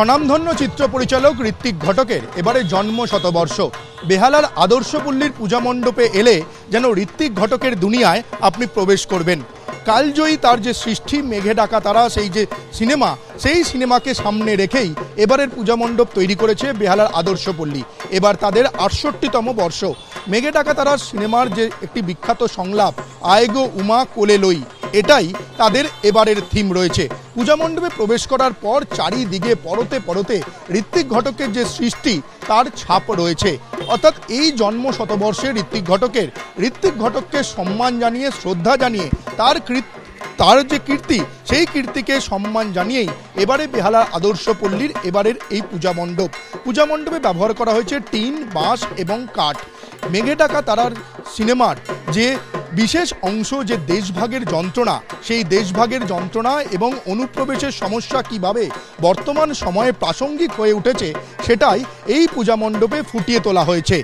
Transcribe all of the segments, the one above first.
স্বনামধন্য চিত্র পরিচালক ঋত্বিক ঘটকের এবারে জন্ম শতবর্ষ। বেহালার আদর্শপল্লীর পূজা মণ্ডপে এলে যেন ঋত্বিক ঘটকের দুনিয়ায় আপনি প্রবেশ করবেন। কালজয়ী তার যে সৃষ্টি মেঘে ডাকা তারা, সেই যে সিনেমা, সেই সিনেমাকে সামনে রেখেই এবারের পূজা মণ্ডপ তৈরি করেছে বেহালার আদর্শপল্লী। এবার তাদের ৬৮তম বর্ষ। মেঘে ডাকা তারার সিনেমার যে একটি বিখ্যাত সংলাপ আয়গো উমা কোলে লই, এটাই তাদের এবারের থিম রয়েছে। পূজা মণ্ডপে প্রবেশ করার পর চারিদিকে পরতে পরতে ঋত্বিক ঘটকের যে সৃষ্টি তার ছাপ রয়েছে। অর্থাৎ এই জন্ম শতবর্ষে ঋত্বিক ঘটককে সম্মান জানিয়ে, শ্রদ্ধা জানিয়ে, তার যে কীর্তি, সেই কীর্তিকে সম্মান জানিয়েই এবারে বেহালার আদর্শপল্লীর এবারের এই পূজা মণ্ডপে ব্যবহার করা হয়েছে টিন, বাঁশ এবং কাঠ। মেঘে ডাকা তারার সিনেমার যে বিশেষ অংশ, যে দেশভাগের যন্ত্রণা, সেই দেশভাগের যন্ত্রণা এবং অনুপ্রবেশের সমস্যা কিভাবে বর্তমান সময়ে প্রাসঙ্গিক হয়ে উঠেছে, সেটাই এই পূজা মণ্ডপে ফুটিয়ে তোলা হয়েছে।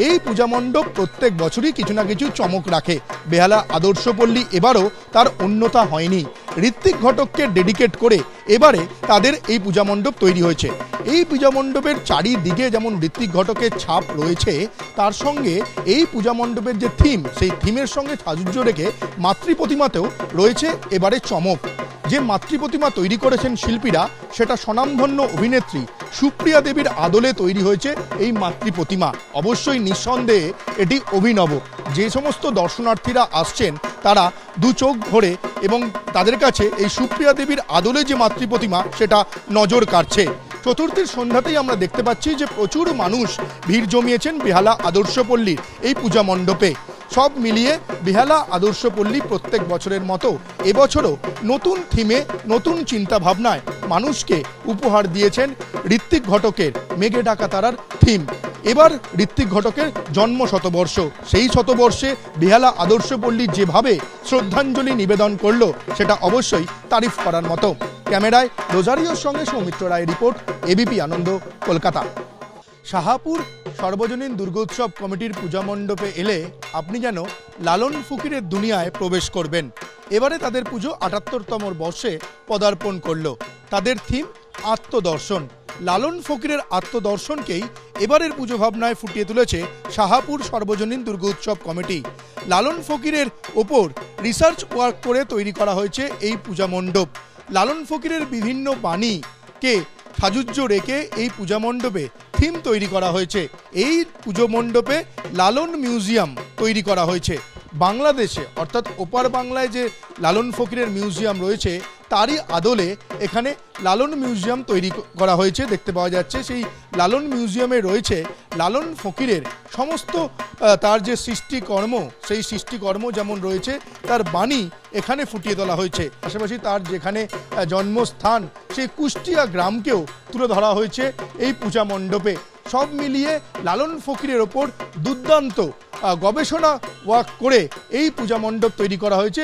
এই পূজা মণ্ডপ প্রত্যেক বছরই কিছু না কিছু চমক রাখে। বেহালা আদর্শপল্লী এবারও তার অন্যথা হয়নি। ঋত্বিক ঘটককে ডেডিকেট করে এবারে তাদের এই পূজা মণ্ডপ তৈরি হয়েছে। এই পূজা মণ্ডপের চারিদিকে যেমন ঋত্বিক ঘটকের ছাপ রয়েছে, তার সঙ্গে এই পূজা মণ্ডপের যে থিম, সেই থিমের সঙ্গে সাজুজ্য রেখে মাতৃপ্রতিমাতেও রয়েছে এবারে চমক। যে মাতৃপ্রতিমা তৈরি করেছেন শিল্পীরা, সেটা স্বনামধন্য অভিনেত্রী সুপ্রিয়া দেবীর আদলে তৈরি হয়েছে এই মাতৃপ্রতিমা। অবশ্যই নিঃসন্দেহে এটি অভিনব। যে সমস্ত দর্শনার্থীরা আসছেন তারা দু চোখ ভরে এবং তাদের কাছে এই সুপ্রিয়া দেবীর আদলে যে মাতৃপ্রতিমা, সেটা নজর কাড়ছে। চতুর্থীর সন্ধ্যাতেই আমরা দেখতে পাচ্ছি যে প্রচুর মানুষ ভিড় জমিয়েছেন বেহালা আদর্শপল্লীর এই পূজা মণ্ডপে। সব মিলিয়ে বেহালা আদর্শপল্লী প্রত্যেক বছরের মতো এবছরও নতুন থিমে, নতুন চিন্তা ভাবনায় মানুষকে উপহার দিয়েছেন ঋত্বিক ঘটকের মেঘে ডাকা তারার থিম। এবার ঋত্বিক ঘটকের জন্ম শতবর্ষ। সেই শতবর্ষে বেহালা আদর্শপল্লী যেভাবে শ্রদ্ধাঞ্জলি নিবেদন করলো, সেটা অবশ্যই তারিফ করার মতো। ক্যামেরায় রোজারিওর সঙ্গে সৌমিত্র রায় রিপোর্ট, এবিপি আনন্দ, কলকাতা। শাহাপুর সর্বজনীন দুর্গোৎসব কমিটির পূজা মণ্ডপে এলে আপনি যেন লালন ফকিরের দুনিয়ায় প্রবেশ করবেন। এবারে তাদের পুজো ৭৮তম বর্ষে পদার্পণ করলো। তাদের থিম আত্মদর্শন। লালন ফকিরের আত্মদর্শনকেই এবারের পুজো ভাবনায় ফুটিয়ে তুলেছে শাহাপুর সর্বজনীন দুর্গোৎসব কমিটি। লালন ফকিরের ওপর রিসার্চ ওয়ার্ক করে তৈরি করা হয়েছে এই পূজা মণ্ডপ। লালন ফকিরের বিভিন্ন বাণীকে সাজুজ্য রেখে এই পূজা মণ্ডপে থিম তৈরি করা হয়েছে। এই পুজো মণ্ডপে লালন মিউজিয়াম তৈরি করা হয়েছে। বাংলাদেশে অর্থাৎ ওপার বাংলায় যে লালন ফকিরের মিউজিয়াম রয়েছে, তারই আদলে এখানে লালন মিউজিয়াম তৈরি করা হয়েছে। দেখতে পাওয়া যাচ্ছে সেই লালন মিউজিয়ামে রয়েছে লালন ফকিরের সমস্ত তার যে সৃষ্টিকর্ম, সেই সৃষ্টিকর্ম যেমন রয়েছে, তার বাণী এখানে ফুটিয়ে তোলা হয়েছে। পাশাপাশি তার যেখানে জন্মস্থান, সেই কুষ্টিয়া গ্রামকেও তুলে ধরা হয়েছে এই পূজা মণ্ডপে। সব মিলিয়ে লালন ফকিরের ওপর দুর্দান্ত গবেষণা ওয়ার্ক করে এই পূজা মণ্ডপ তৈরি করা হয়েছে।